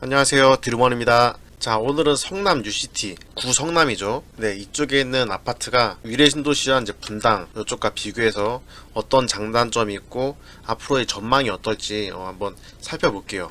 안녕하세요, 드루먼입니다. 자, 오늘은 성남 UCT 구성남이죠. 네, 이쪽에 있는 아파트가 위례신도시와 이제 분당 이쪽과 비교해서 어떤 장단점이 있고 앞으로의 전망이 어떨지 한번 살펴볼게요.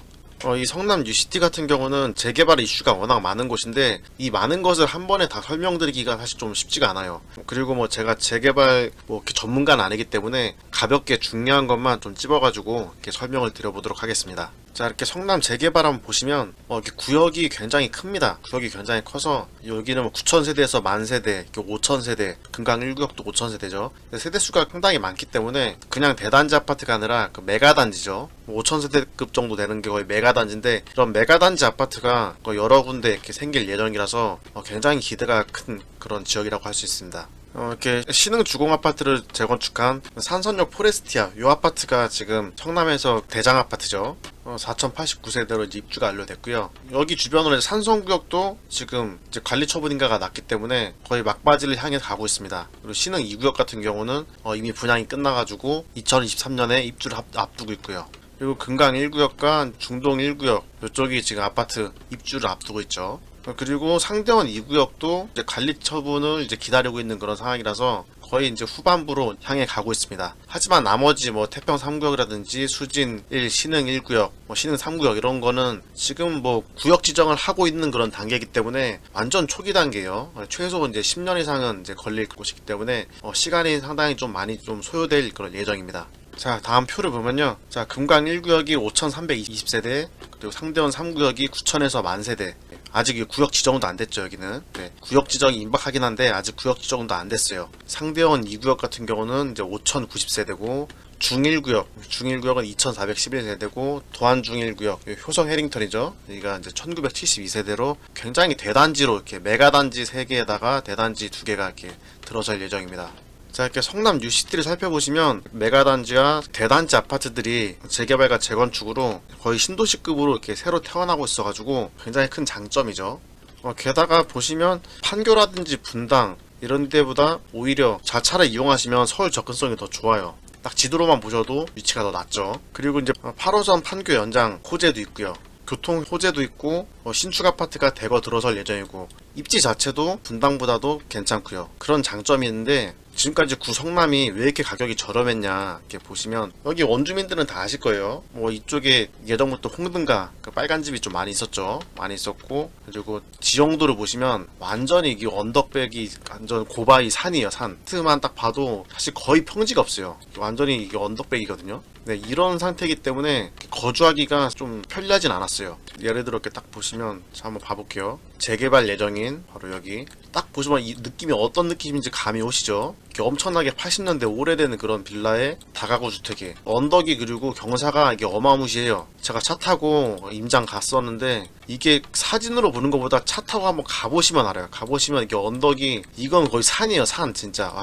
이 성남 UCT 같은 경우는 재개발 이슈가 워낙 많은 곳인데 이 많은 것을 한 번에 다 설명드리기가 사실 좀 쉽지가 않아요. 그리고 뭐 제가 재개발 이렇게 전문가는 아니기 때문에 가볍게 중요한 것만 좀 찝어가지고 이렇게 설명을 드려보도록 하겠습니다. 자, 이렇게 성남 재개발 한번 보시면 이렇게 구역이 굉장히 큽니다. 구역이 굉장히 커서 여기는 뭐 9,000세대에서 10,000세대, 5,000세대, 금강 1구역도 5,000세대죠. 세대수가 상당히 많기 때문에 그냥 대단지 아파트가 아니라 그 메가단지죠. 5,000세대급 정도 되는 게 거의 메가단지인데 이런 메가단지 아파트가 여러 군데 이렇게 생길 예정이라서 굉장히 기대가 큰 그런 지역이라고 할 수 있습니다. 이렇게 신흥 주공 아파트를 재건축한 산선역 포레스티아 이 아파트가 지금 성남에서 대장 아파트죠. 4,089세대로 이제 입주가 완료됐고요. 여기 주변으로 산성구역도 지금 이제 관리 처분인가가 났기 때문에 거의 막바지를 향해 가고 있습니다. 그리고 신흥 2구역 같은 경우는 이미 분양이 끝나가지고 2023년에 입주를 앞두고 있고요. 그리고 금강 1구역과 중동 1구역 이쪽이 지금 아파트 입주를 앞두고 있죠. 그리고 상대원 2구역도 이제 관리 처분을 이제 기다리고 있는 그런 상황이라서 거의 이제 후반부로 향해 가고 있습니다. 하지만 나머지 뭐 태평 3구역이라든지 수진 1, 신흥 1구역, 신흥 3구역 이런 거는 지금 뭐 구역 지정을 하고 있는 그런 단계이기 때문에 완전 초기 단계예요. 최소 이제 10년 이상은 이제 걸릴 곳이기 때문에 시간이 상당히 좀 많이 좀 소요될 그런 예정입니다. 자, 다음 표를 보면요. 자, 금강 1구역이 5,320세대, 그리고 상대원 3구역이 9,000에서 10,000세대. 아직 구역 지정도 안 됐죠, 여기는. 네, 구역 지정이 임박하긴 한데 아직 구역 지정도 안 됐어요. 상대원 2구역 같은 경우는 이제 5,090세대고 중1구역은 2,411세대고 도안 중1구역 효성 해링턴이죠. 여기가 이제 1,972세대로 굉장히 대단지로 이렇게 메가단지 3개에다가 대단지 2개가 이렇게 들어설 예정입니다. 자, 이렇게 성남 UCT를 살펴보시면 메가단지와 대단지 아파트들이 재개발과 재건축으로 거의 신도시급으로 이렇게 새로 태어나고 있어가지고 굉장히 큰 장점이죠. 게다가 보시면 판교라든지 분당 이런 데보다 오히려 자차를 이용하시면 서울 접근성이 더 좋아요. 딱 지도로만 보셔도 위치가 더 낫죠. 그리고 이제 8호선 판교 연장 호재도 있고요. 교통 호재도 있고 신축 아파트가 대거 들어설 예정이고 입지 자체도 분당보다도 괜찮고요. 그런 장점이 있는데 지금까지 구성남이 왜 이렇게 가격이 저렴했냐 이렇게 보시면 여기 원주민들은 다 아실 거예요. 뭐 이쪽에 예전부터 홍등가 그 빨간 집이 좀 많이 있었죠. 많이 있었고 그리고 지형도를 보시면 완전히 이게 언덕백이 완전 고바위 산이에요. 산 트만 딱 봐도 사실 거의 평지가 없어요. 완전히 이게 언덕백이거든요. 네, 이런 상태이기 때문에 거주하기가 좀 편리하진 않았어요. 예를 들어 이렇게 딱 보시면 자, 한번 봐볼게요. 재개발 예정인 바로 여기 딱 보시면 이 느낌이 어떤 느낌인지 감이 오시죠? 이렇게 엄청나게 80년대 오래된 그런 빌라의 다가구 주택에 언덕이 그리고 경사가 이게 어마무시해요. 제가 차 타고 임장 갔었는데 이게 사진으로 보는 것보다 차 타고 한번 가보시면 알아요. 가보시면 이게 언덕이 이건 거의 산이에요. 산 진짜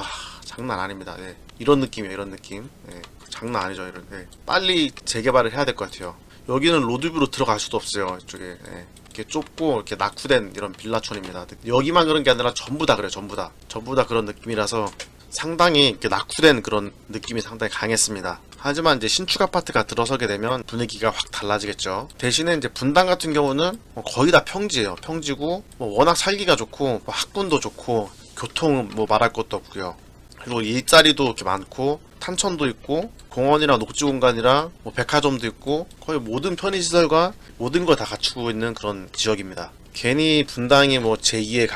장난 아닙니다. 네. 이런 느낌이에요. 이런 느낌. 네. 장난 아니죠. 이런. 네. 빨리 재개발을 해야 될 것 같아요. 여기는 로드뷰로 들어갈 수도 없어요. 이쪽에. 네. 이렇게 좁고 이렇게 낙후된 이런 빌라촌입니다. 여기만 그런 게 아니라 전부 다 그래요. 전부 다 그런 느낌이라서 상당히 이렇게 낙후된 그런 느낌이 상당히 강했습니다. 하지만 이제 신축 아파트가 들어서게 되면 분위기가 확 달라지겠죠. 대신에 이제 분당 같은 경우는 거의 다 평지예요. 평지고 워낙 살기가 좋고 학군도 좋고 교통 말할 것도 없고요. 그리고 일자리도 이렇게 많고 탄천도 있고 공원이랑 녹지공간이랑 백화점도 있고 거의 모든 편의시설과 모든 걸 다 갖추고 있는 그런 지역입니다. 괜히 분당이 제2의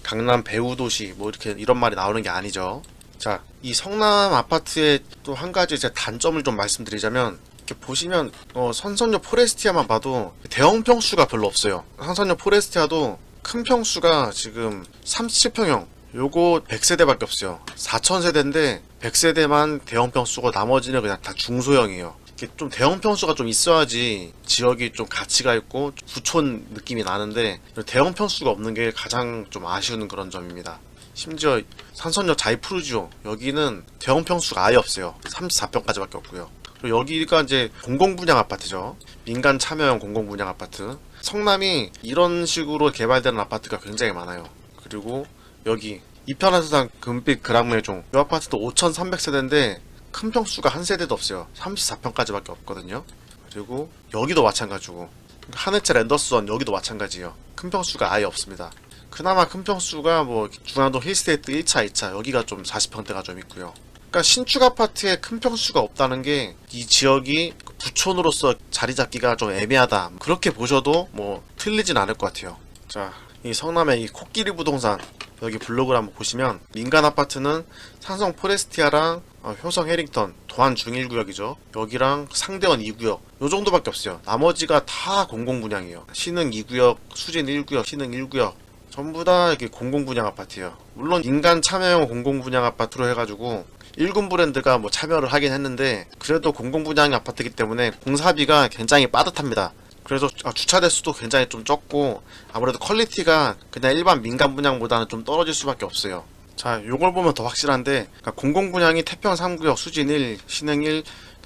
강남 배후도시 이렇게 이런 말이 나오는 게 아니죠. 자, 이 성남 아파트의 또 한 가지 제 단점을 좀 말씀드리자면 이렇게 보시면 선선역 포레스티아만 봐도 대형 평수가 별로 없어요. 선선역 포레스티아도 큰 평수가 지금 37평형 요거 100세대밖에 없어요. 4,000세대인데 100세대만 대형 평수고 나머지는 그냥 다 중소형이에요. 이렇게 좀 대형 평수가 좀 있어야지 지역이 좀 가치가 있고 부촌 느낌이 나는데 대형 평수가 없는 게 가장 좀 아쉬운 그런 점입니다. 심지어 산선역 자이푸르지오 여기는 대형 평수가 아예 없어요. 34평까지밖에 없고요. 그리고 여기가 이제 공공분양 아파트죠. 민간 참여형 공공분양 아파트. 성남이 이런 식으로 개발되는 아파트가 굉장히 많아요. 그리고 여기 이편한세상 금빛 그랑매종 이 아파트도 5,300세대인데 큰 평수가 한 세대도 없어요. 34평까지밖에 없거든요. 그리고 여기도 마찬가지고 한해체 랜더스원 여기도 마찬가지예요. 큰 평수가 아예 없습니다. 그나마 큰 평수가 뭐 중앙동 힐스테이트 1차, 2차 여기가 좀 40평대가 좀 있고요. 그러니까 신축 아파트에 큰 평수가 없다는 게 이 지역이 부촌으로서 자리 잡기가 좀 애매하다, 그렇게 보셔도 뭐 틀리진 않을 것 같아요. 자, 이 성남의 이 코끼리 부동산 여기 블로그를 한번 보시면 민간 아파트는 산성 포레스티아랑 효성 해링턴 도안 중1구역이죠. 여기랑 상대원 2구역 요 정도밖에 없어요. 나머지가 다 공공분양이에요. 신흥 2구역, 수진 1구역, 신흥 1구역 전부 다 이렇게 공공분양 아파트예요. 물론 민간 참여형 공공분양 아파트로 해가지고 1군 브랜드가 뭐 참여를 하긴 했는데 그래도 공공분양 아파트이기 때문에 공사비가 굉장히 빠듯합니다. 그래서 주차 대수도 굉장히 좀 적고 아무래도 퀄리티가 그냥 일반 민간 분양보다는 좀 떨어질 수밖에 없어요. 자, 요걸 보면 더 확실한데, 그러니까 공공분양이 태평 3구역, 수진 1, 신흥 1,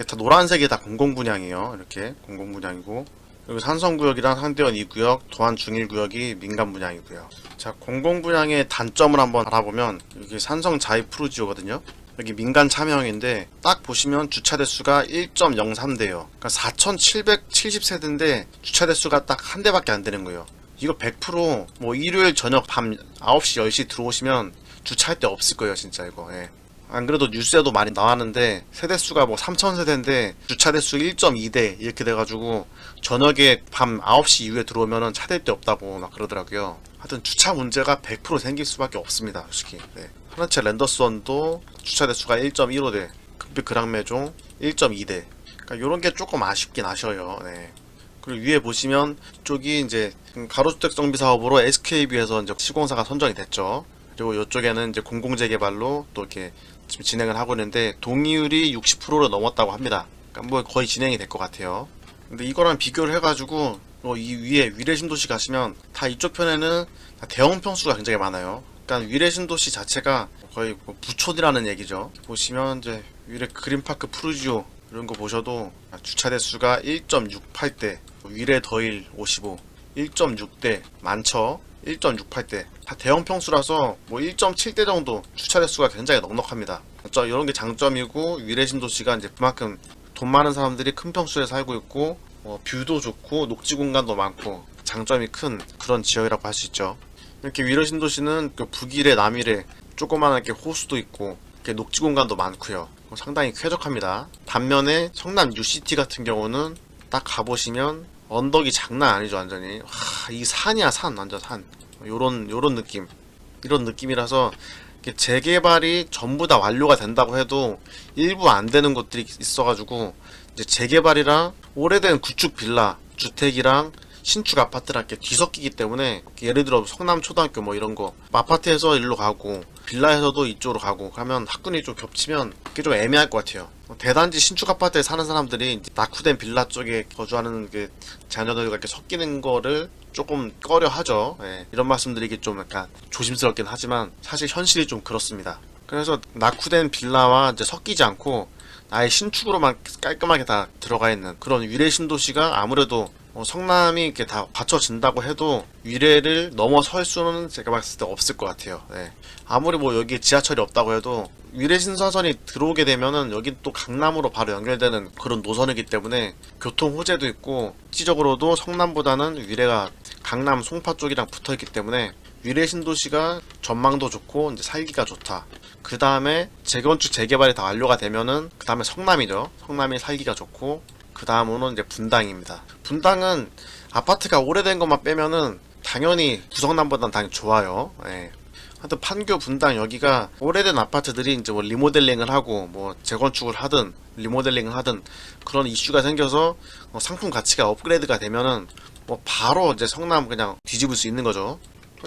다 노란색이 다 공공분양이에요. 이렇게 공공분양이고, 그리고 산성구역이랑 상대원 2구역, 도안 중1구역이 민간분양이고요. 자, 공공분양의 단점을 한번 알아보면 여기 산성 자이 프루지오거든요. 여기 민간 참여형인데 딱 보시면 주차 대수가 1.03대요. 그러니까 4,770세대인데 주차 대수가 딱 한 대밖에 안 되는 거예요. 이거 100%뭐 일요일 저녁 밤 9시 10시 들어오시면 주차할 데 없을 거예요, 진짜 이거. 예. 안 그래도 뉴스에도 많이 나왔는데 세대수가 뭐 3,000세대인데 주차 대수 1.2대 이렇게 돼가지고 저녁에 밤 9시 이후에 들어오면은 차댈 데 없다고 막 그러더라고요. 하여튼 주차 문제가 100% 생길 수밖에 없습니다, 솔직히. 네. 한해체 랜더스원도 주차 대수가 1.15대, 금빛 그랑매종 1.2대. 그러니까 요런 게 조금 아쉽긴 아쉬워요. 네. 그리고 위에 보시면 이쪽이 이제 가로주택 정비 사업으로 SKB에서 이제 시공사가 선정이 됐죠. 그리고 이쪽에는 이제 공공재개발로 또 이렇게 지금 진행을 하고 있는데 동의율이 60%를 넘었다고 합니다. 그러니까 뭐 거의 진행이 될 것 같아요. 근데 이거랑 비교를 해가지고 이 위에 위례신도시 가시면 다 이쪽 편에는 다 대형 평수가 굉장히 많아요. 그러니까 위례신도시 자체가 거의 뭐 부촌이라는 얘기죠. 보시면 이제 위례 그린파크 푸르지오 이런 거 보셔도 주차 대수가 1.68대, 위례 더일 55, 1.6대, 만처 1.68대 다 대형 평수라서 뭐 1.7대 정도 주차 대수가 굉장히 넉넉합니다. 이런 게 장점이고 위례 신도시가 이제 그만큼 돈 많은 사람들이 큰 평수에 살고 있고 뷰도 좋고 녹지 공간도 많고 장점이 큰 그런 지역이라고 할 수 있죠. 이렇게 위례 신도시는 그 북이래 남이래 조그마한 호수도 있고 이렇게 녹지 공간도 많고요. 상당히 쾌적합니다. 반면에 성남 UCT 같은 경우는 딱 가보시면 언덕이 장난 아니죠, 완전히. 이 산이야, 산, 완전 산. 요런 느낌. 이런 느낌이라서 재개발이 전부 다 완료가 된다고 해도 일부 안 되는 곳들이 있어가지고 이제 재개발이랑 오래된 구축 빌라 주택이랑 신축 아파트랑 이렇게 뒤섞이기 때문에 예를 들어 성남 초등학교 뭐 이런 거 아파트에서 일로 가고 빌라에서도 이쪽으로 가고 하면 학군이 좀 겹치면 그게 좀 애매할 것 같아요. 대단지 신축 아파트에 사는 사람들이 낙후된 빌라 쪽에 거주하는 게 자녀들과 이렇게 섞이는 거를 조금 꺼려 하죠. 예, 이런 말씀드리기 좀 약간 조심스럽긴 하지만 사실 현실이 좀 그렇습니다. 그래서 낙후된 빌라와 이제 섞이지 않고 아예 신축으로만 깔끔하게 다 들어가 있는 그런 위례 신도시가 아무래도 성남이 이렇게 다 갖춰진다고 해도 위례를 넘어설 수는 제가 봤을 때 없을 것 같아요. 네. 아무리 뭐 여기 지하철이 없다고 해도 위례 신사선이 들어오게 되면은 여기 또 강남으로 바로 연결되는 그런 노선이기 때문에 교통 호재도 있고 실질적으로도 성남보다는 위례가 강남 송파 쪽이랑 붙어있기 때문에 위례 신도시가 전망도 좋고 이제 살기가 좋다. 그 다음에 재건축 재개발이 다 완료가 되면은 그 다음에 성남이죠. 성남이 살기가 좋고 그 다음으로는 이제 분당입니다. 분당은 아파트가 오래된 것만 빼면은 당연히 구성남보다는 당연히 좋아요. 예. 하여튼 판교 분당 여기가 오래된 아파트들이 이제 뭐 리모델링을 하고 뭐 재건축을 하든 리모델링을 하든 그런 이슈가 생겨서 상품 가치가 업그레이드가 되면은 뭐 바로 이제 성남 그냥 뒤집을 수 있는 거죠.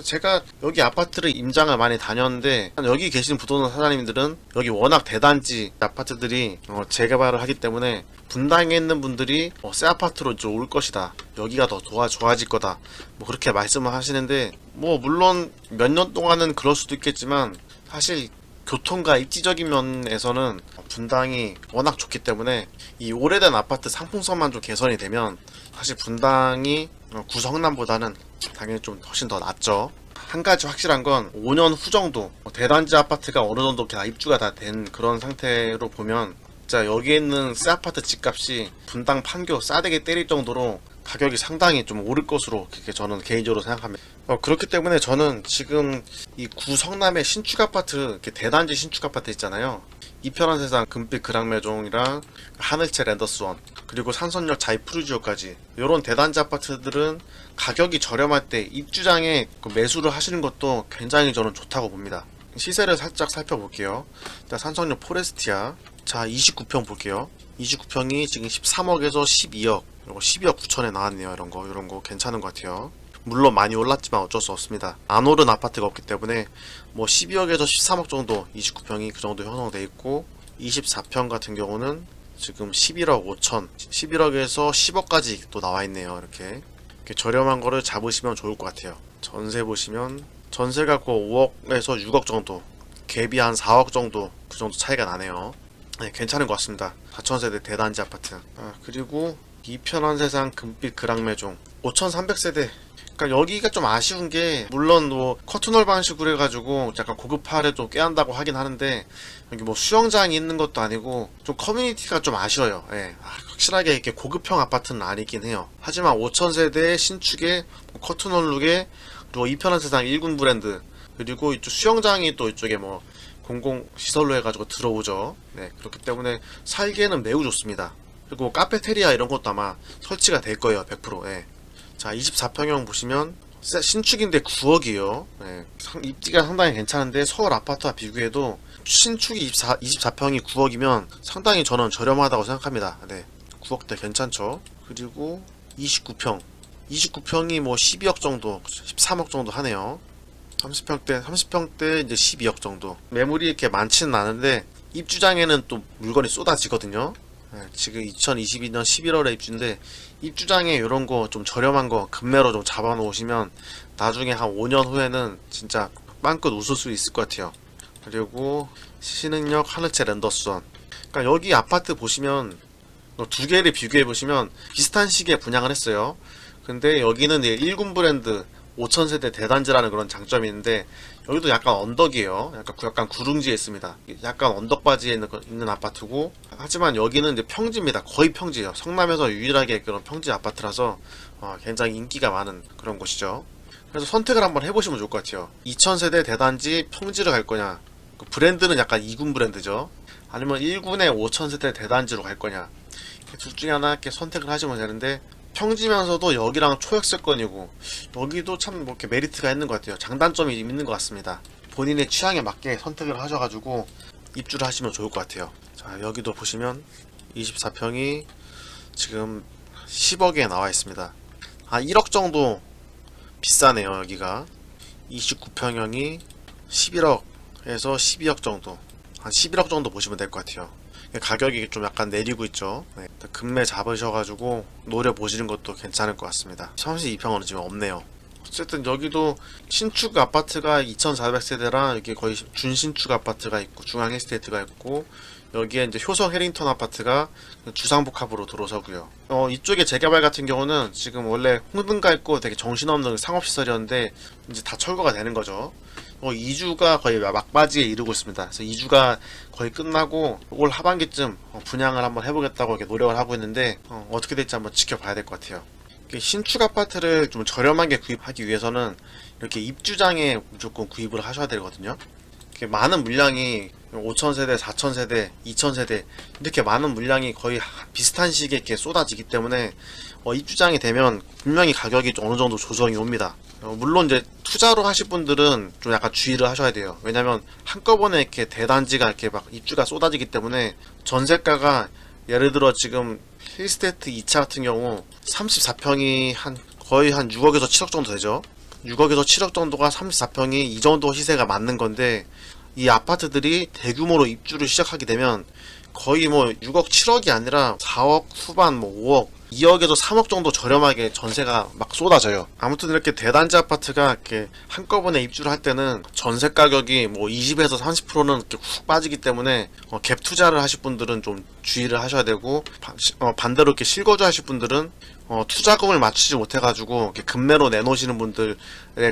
제가 여기 아파트를 임장을 많이 다녔는데 여기 계신 부동산 사장님들은 여기 워낙 대단지 아파트들이 재개발을 하기 때문에 분당에 있는 분들이 새 아파트로 이제 올 것이다, 여기가 더 좋아질 거다, 뭐 그렇게 말씀을 하시는데 뭐 물론 몇 년 동안은 그럴 수도 있겠지만 사실 교통과 입지적인 면에서는 분당이 워낙 좋기 때문에 이 오래된 아파트 상품성만 좀 개선이 되면 사실 분당이 구성남보다는 당연히 좀 훨씬 더 낫죠. 한 가지 확실한 건 5년 후 정도 대단지 아파트가 어느 정도 다 입주가 다 된 그런 상태로 보면 진짜 여기에 있는 새 아파트 집값이 분당 판교 싸대기 때릴 정도로 가격이 상당히 좀 오를 것으로 그렇게 저는 개인적으로 생각합니다. 그렇기 때문에 저는 지금 이 구성남의 신축 아파트, 이렇게 대단지 신축 아파트 있잖아요. 이편한 세상 금빛 그랑매종이랑 하늘채 랜더스원, 그리고 산선역 자이푸르지오까지 이런 대단지 아파트들은 가격이 저렴할 때 입주장에 매수를 하시는 것도 굉장히 저는 좋다고 봅니다. 시세를 살짝 살펴볼게요. 일단 산성역 포레스티아, 자 29평 볼게요. 29평이 지금 13억에서 12억, 이거 12억 9천에 나왔네요. 이런 거 괜찮은 것 같아요. 물론 많이 올랐지만 어쩔 수 없습니다. 안 오른 아파트가 없기 때문에 뭐 12억에서 13억 정도, 29평이 그 정도 형성돼 있고, 24평 같은 경우는 지금 11억 5천, 11억에서 10억까지 또 나와 있네요. 이렇게 저렴한 거를 잡으시면 좋을 것 같아요. 전세 보시면 전세가 그 5억에서 6억 정도, 갭이 한 4억 정도, 그 정도 차이가 나네요. 네, 괜찮은 것 같습니다. 4천세대 대단지 아파트. 그리고 이편한 세상 금빛 그랑매종 5300세대. 그러니까 여기가 좀 아쉬운 게, 물론 뭐 커튼홀 방식으로 해가지고 약간 고급화를 좀 꾀한다고 하긴 하는데, 여기 뭐 수영장이 있는 것도 아니고 좀 커뮤니티가 좀 아쉬워요. 예. 확실하게 이렇게 고급형 아파트는 아니긴 해요. 하지만 5000세대 신축에 커튼홀 룩에, 그리고 이편한 세상 1군 브랜드, 그리고 이쪽 수영장이 또 이쪽에 뭐 공공시설로 해가지고 들어오죠. 네, 그렇기 때문에 살기에는 매우 좋습니다. 그리고 카페테리아 이런 것도 아마 설치가 될 거예요. 100%. 예. 자 24평형 보시면 신축인데 9억이에요. 네, 입지가 상당히 괜찮은데 서울 아파트와 비교해도 신축이 24평이 9억이면 상당히 저는 저렴하다고 생각합니다. 네, 9억대 괜찮죠. 그리고 29평이 뭐 12억 정도, 13억 정도 하네요. 30평대 이제 12억 정도. 매물이 이렇게 많지는 않은데 입주장에는 또 물건이 쏟아지거든요. 네, 지금 2022년 11월에 입주인데, 입주장에 이런 거 좀 저렴한 거 금매로 좀 잡아 놓으시면 나중에 한 5년 후에는 진짜 빵끝 웃을 수 있을 것 같아요. 그리고 신흥역 하늘채 랜더스원. 그러니까 여기 아파트 보시면 두 개를 비교해 보시면 비슷한 시기에 분양을 했어요. 근데 여기는 1군 브랜드 5000세대 대단지라는 그런 장점이 있는데, 여기도 약간 언덕이에요. 약간 구릉지에 있습니다. 약간 언덕바지에 있는 아파트고, 하지만 여기는 이제 평지입니다. 거의 평지예요. 성남에서 유일하게 그런 평지 아파트라서 굉장히 인기가 많은 그런 곳이죠. 그래서 선택을 한번 해보시면 좋을 것 같아요. 2000세대 대단지 평지를 갈 거냐, 브랜드는 약간 2군 브랜드죠. 아니면 1군의 5000세대 대단지로 갈 거냐, 둘 중에 하나 이렇게 선택을 하시면 되는데, 평지면서도 여기랑 초역세권이고 여기도 참 뭐 이렇게 메리트가 있는 것 같아요. 장단점이 있는 것 같습니다. 본인의 취향에 맞게 선택을 하셔가지고 입주를 하시면 좋을 것 같아요. 자 여기도 보시면 24평이 지금 10억에 나와 있습니다. 1억 정도 비싸네요. 여기가 29평형이 11억에서 12억 정도, 한 11억 정도 보시면 될 것 같아요. 가격이 좀 약간 내리고 있죠. 네, 금매 잡으셔가지고 노려보시는 것도 괜찮을 것 같습니다. 32평은 지금 없네요. 어쨌든 여기도 신축 아파트가 2400세대라 여기 거의 준신축 아파트가 있고 중앙 에스테이트가 있고, 여기에 이제 효성 해링턴 아파트가 주상복합으로 들어서고요. 이쪽에 재개발 같은 경우는 지금 원래 홍등가 있고 되게 정신없는 상업시설이었는데 이제 다 철거가 되는 거죠. 2주가 거의 막바지에 이르고 있습니다. 그래서 2주가 거의 끝나고 올 하반기쯤 분양을 한번 해보겠다고 이렇게 노력을 하고 있는데, 어떻게 될지 한번 지켜봐야 될 것 같아요. 신축 아파트를 좀 저렴하게 구입하기 위해서는 이렇게 입주장에 무조건 구입을 하셔야 되거든요. 많은 물량이 5000세대, 4000세대, 2000세대 이렇게 많은 물량이 거의 비슷한 시기에 이렇게 쏟아지기 때문에 입주장이 되면 분명히 가격이 어느 정도 조정이 옵니다. 물론 이제 투자로 하실 분들은 좀 약간 주의를 하셔야 돼요. 왜냐면 한꺼번에 이렇게 대단지가 이렇게 막 입주가 쏟아지기 때문에 전세가가, 예를 들어 지금 힐스테이트 2차 같은 경우 34평이 거의 한 6억에서 7억 정도 되죠. 6억에서 7억 정도가 34평이 이 정도 시세가 맞는 건데, 이 아파트들이 대규모로 입주를 시작하게 되면 거의 뭐 6억 7억이 아니라 4억 후반, 뭐 5억, 2억에서 3억 정도 저렴하게 전세가 막 쏟아져요. 아무튼 이렇게 대단지 아파트가 이렇게 한꺼번에 입주를 할 때는 전세 가격이 뭐 20에서 30%는 이렇게 훅 빠지기 때문에 갭 투자를 하실 분들은 좀 주의를 하셔야 되고, 반대로 이렇게 실거주 하실 분들은 투자금을 맞추지 못해가지고 이렇게 금매로 내놓으시는 분들의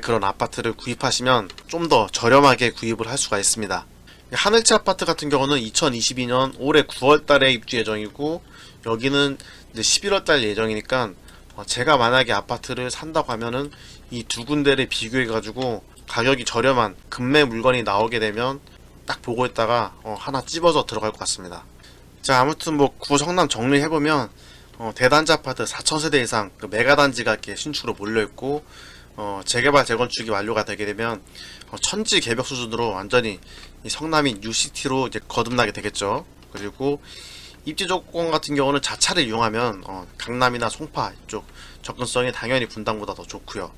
그런 아파트를 구입하시면 좀 더 저렴하게 구입을 할 수가 있습니다. 하늘채 아파트 같은 경우는 2022년 올해 9월달에 입주 예정이고, 여기는 이제 11월달 예정이니까 제가 만약에 아파트를 산다고 하면은 이 두 군데를 비교해 가지고 가격이 저렴한 금매 물건이 나오게 되면 딱 보고 있다가 하나 찝어서 들어갈 것 같습니다. 자, 아무튼 뭐 구성남 정리해보면 대단지 아파트 4,000세대 이상 그 메가단지가 이렇게 신축으로 몰려있고 재개발 재건축이 완료가 되게 되면 천지 개벽 수준으로 완전히 이 성남이 뉴시티로 이제 거듭나게 되겠죠. 그리고 입지 조건 같은 경우는 자차를 이용하면 강남이나 송파 이쪽 접근성이 당연히 분당보다 더 좋고요.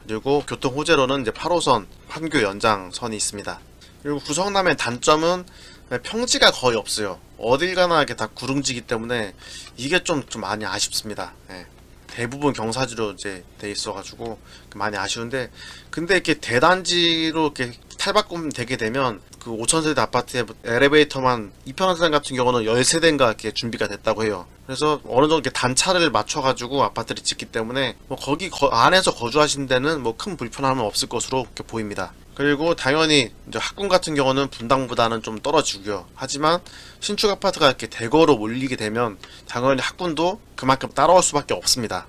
그리고 교통 호재로는 이제 8호선 판교 연장선이 있습니다. 그리고 구성남의 단점은 평지가 거의 없어요. 어딜 가나 이렇게 다 구릉지기 때문에 이게 좀 많이 아쉽습니다. 예. 대부분 경사지로 이제 돼 있어가지고 많이 아쉬운데, 근데 이렇게 대단지로 이렇게 탈바꿈 되게 되면 그 5,000세대 아파트의 엘리베이터만 2편한 같은 경우는 10세대인가 이렇게 준비가 됐다고 해요. 그래서 어느 정도 이렇게 단차를 맞춰가지고 아파트를 짓기 때문에 뭐 거기 안에서 거주하신 데는 뭐 큰 불편함은 없을 것으로 이렇게 보입니다. 그리고 당연히 이제 학군 같은 경우는 분당보다는 좀 떨어지고요. 하지만 신축 아파트가 이렇게 대거로 몰리게 되면 당연히 학군도 그만큼 따라올 수밖에 없습니다.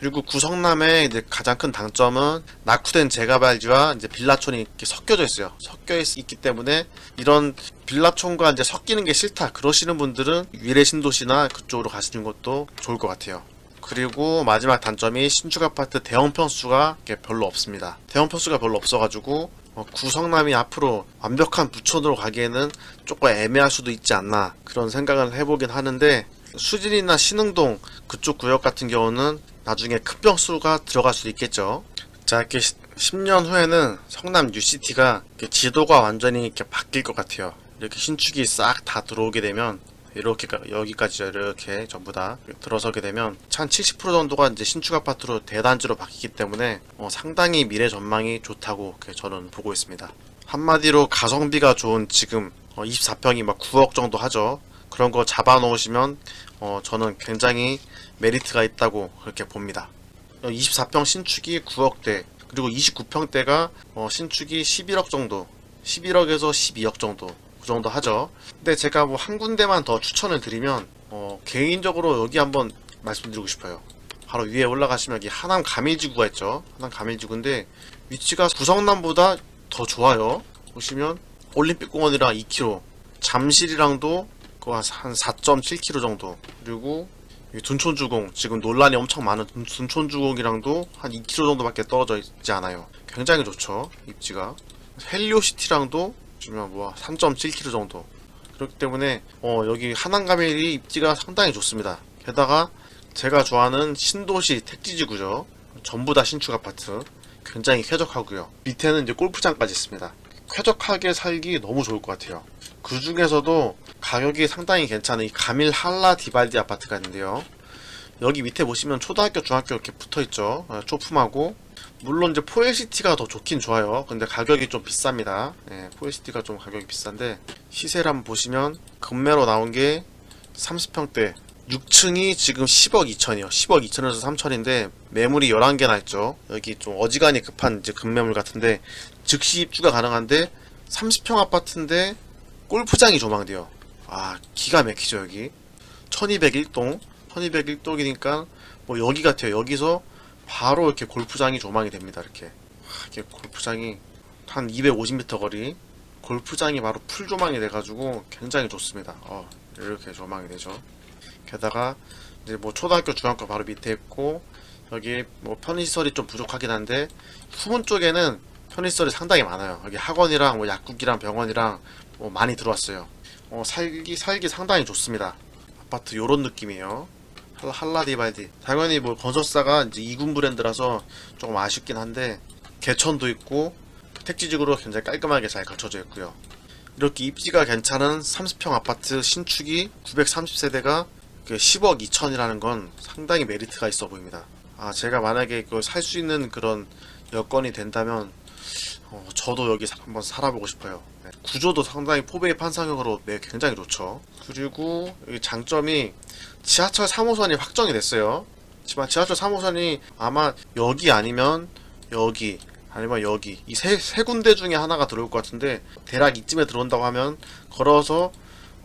그리고 구성남의 이제 가장 큰 단점은 낙후된 재개발지와 이제 빌라촌이 이렇게 섞여져 있어요. 섞여 있기 때문에 이런 빌라촌과 이제 섞이는 게 싫다 그러시는 분들은 위례 신도시나 그쪽으로 가시는 것도 좋을 것 같아요. 그리고 마지막 단점이 신축 아파트 대형 평수가 별로 없습니다. 대형 평수가 별로 없어가지고 구성남이 앞으로 완벽한 부촌으로 가기에는 조금 애매할 수도 있지 않나 그런 생각을 해보긴 하는데, 수진이나 신흥동 그쪽 구역 같은 경우는 나중에 큰 평수가 들어갈 수도 있겠죠. 자, 이렇게 10년 후에는 성남 뉴시티가 지도가 완전히 이렇게 바뀔 것 같아요. 이렇게 신축이 싹 다 들어오게 되면 이렇게 여기까지 이렇게 전부 다 들어서게 되면 한 70% 정도가 이제 신축 아파트로 대단지로 바뀌기 때문에 상당히 미래 전망이 좋다고 저는 보고 있습니다. 한마디로 가성비가 좋은 지금 24평이 막 9억 정도 하죠. 그런 거 잡아 놓으시면 저는 굉장히 메리트가 있다고 그렇게 봅니다. 24평 신축이 9억대, 그리고 29평대가 신축이 11억 정도, 11억에서 12억 정도 그 정도 하죠. 근데 제가 뭐 한 군데만 더 추천을 드리면 개인적으로 여기 한번 말씀드리고 싶어요. 바로 위에 올라가시면 여기 하남 가밀지구가 있죠. 하남 가밀지구인데 위치가 구성남보다 더 좋아요. 보시면 올림픽공원이랑 2km, 잠실이랑도 한 4.7km 정도, 그리고 둔촌주공, 지금 논란이 엄청 많은 둔촌주공이랑도 한 2km 정도밖에 떨어져 있지 않아요. 굉장히 좋죠, 입지가. 헬리오시티랑도 지금 뭐 3.7km 정도. 그렇기 때문에 여기 하남가밀이 입지가 상당히 좋습니다. 게다가 제가 좋아하는 신도시 택지지구죠. 전부 다 신축 아파트. 굉장히 쾌적하고요. 밑에는 이제 골프장까지 있습니다. 쾌적하게 살기 너무 좋을 것 같아요. 그 중에서도 가격이 상당히 괜찮은 이 가밀 할라 디발디 아파트가 있는데요. 여기 밑에 보시면 초등학교, 중학교 이렇게 붙어 있죠. 초품하고, 물론 이제 포엘시티가 더 좋긴 좋아요. 근데 가격이 좀 비쌉니다. 포엘시티가 좀 가격이 비싼데, 시세를 한번 보시면 금매로 나온 게 30평대 6층이 지금 10억 2천이요. 10억 2천에서 3천인데 매물이 11개나 있죠. 여기 좀 어지간히 급한 이제 급매물 같은데 즉시 입주가 가능한데 30평 아파트인데 골프장이 조망돼요. 아, 기가 막히죠. 여기 1201동이니까 뭐 여기 같아요. 여기서 바로 이렇게 골프장이 조망이 됩니다. 이렇게 골프장이 한 250m 거리, 골프장이 바로 풀 조망이 돼가지고 굉장히 좋습니다. 이렇게 조망이 되죠. 게다가 이제 뭐 초등학교, 중학교 바로 밑에 있고, 여기 뭐 편의시설이 좀 부족하긴 한데 후문 쪽에는 편의시설이 상당히 많아요. 여기 학원이랑 뭐 약국이랑 병원이랑 뭐 많이 들어왔어요. 살기 상당히 좋습니다. 아파트 요런 느낌이에요. 할라디발디. 당연히 뭐 건설사가 이제 2군 브랜드라서 조금 아쉽긴 한데 개천도 있고 택지지구로 굉장히 깔끔하게 잘 갖춰져 있고요. 이렇게 입지가 괜찮은 30평 아파트 신축이 930세대가 10억 2천이라는 건 상당히 메리트가 있어 보입니다. 제가 만약에 그걸 살 수 있는 그런 여건이 된다면 저도 여기 한번 살아보고 싶어요. 구조도 상당히 포베이 판상형으로 굉장히 좋죠. 그리고 장점이 지하철 3호선이 확정이 됐어요. 하지만 지하철 3호선이 아마 여기 아니면 여기 아니면 여기 이 세 군데 중에 하나가 들어올 것 같은데, 대략 이쯤에 들어온다고 하면 걸어서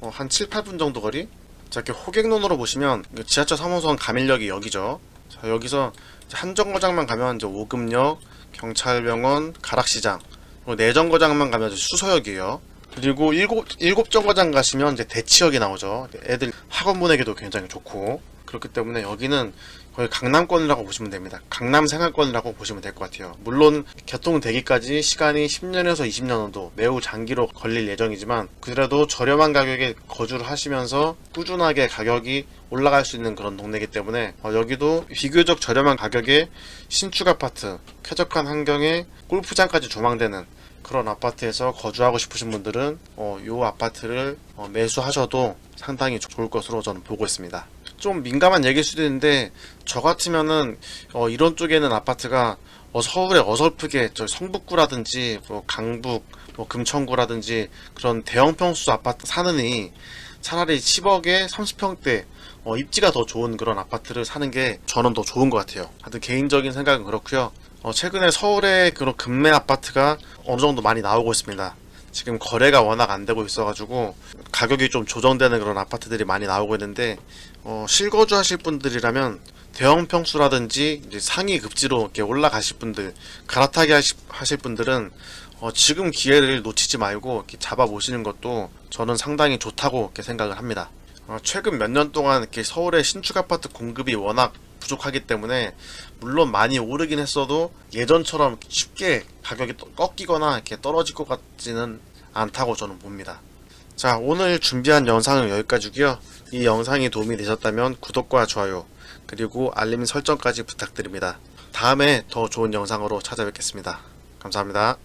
한 7, 8분 정도 거리? 자, 이렇게 호객론으로 보시면 지하철 3호선 가밀역이 여기죠. 자, 여기서 이제 한 정거장만 가면 이제 오금역, 경찰병원, 가락시장, 그리고 네 정거장만 가면 이제 수서역이에요. 그리고 일곱 정거장 가시면 이제 대치역이 나오죠. 애들 학원 보내기도 굉장히 좋고, 그렇기 때문에 여기는 거의 강남권이라고 보시면 됩니다. 강남 생활권이라고 보시면 될 것 같아요. 물론 개통되기까지 시간이 10년에서 20년 정도 매우 장기로 걸릴 예정이지만, 그래도 저렴한 가격에 거주를 하시면서 꾸준하게 가격이 올라갈 수 있는 그런 동네이기 때문에 여기도 비교적 저렴한 가격에 신축 아파트, 쾌적한 환경에 골프장까지 조망되는 그런 아파트에서 거주하고 싶으신 분들은 이 아파트를 매수하셔도 상당히 좋을 것으로 저는 보고 있습니다. 좀 민감한 얘기일 수도 있는데, 저 같으면은 이런 쪽에는 아파트가 서울에 어설프게 저 성북구라든지 뭐 강북, 뭐 금천구라든지 그런 대형 평수 아파트 사느니 차라리 10억에 30평대 입지가 더 좋은 그런 아파트를 사는 게 저는 더 좋은 것 같아요. 하여튼 개인적인 생각은 그렇고요. 최근에 서울에 그런 급매 아파트가 어느 정도 많이 나오고 있습니다. 지금 거래가 워낙 안 되고 있어가지고 가격이 좀 조정되는 그런 아파트들이 많이 나오고 있는데, 실거주 하실 분들이라면 대형 평수라든지 이제 상위 급지로 이렇게 올라가실 분들, 갈아타기 하실 분들은 지금 기회를 놓치지 말고 이렇게 잡아 보시는 것도 저는 상당히 좋다고 이렇게 생각을 합니다. 최근 몇 년 동안 이렇게 서울의 신축 아파트 공급이 워낙 부족하기 때문에 물론 많이 오르긴 했어도 예전처럼 쉽게 가격이 꺾이거나 이렇게 떨어질 것 같지는 않다고 저는 봅니다. 자, 오늘 준비한 영상은 여기까지고요. 이 영상이 도움이 되셨다면 구독과 좋아요, 그리고 알림 설정까지 부탁드립니다. 다음에 더 좋은 영상으로 찾아뵙겠습니다. 감사합니다.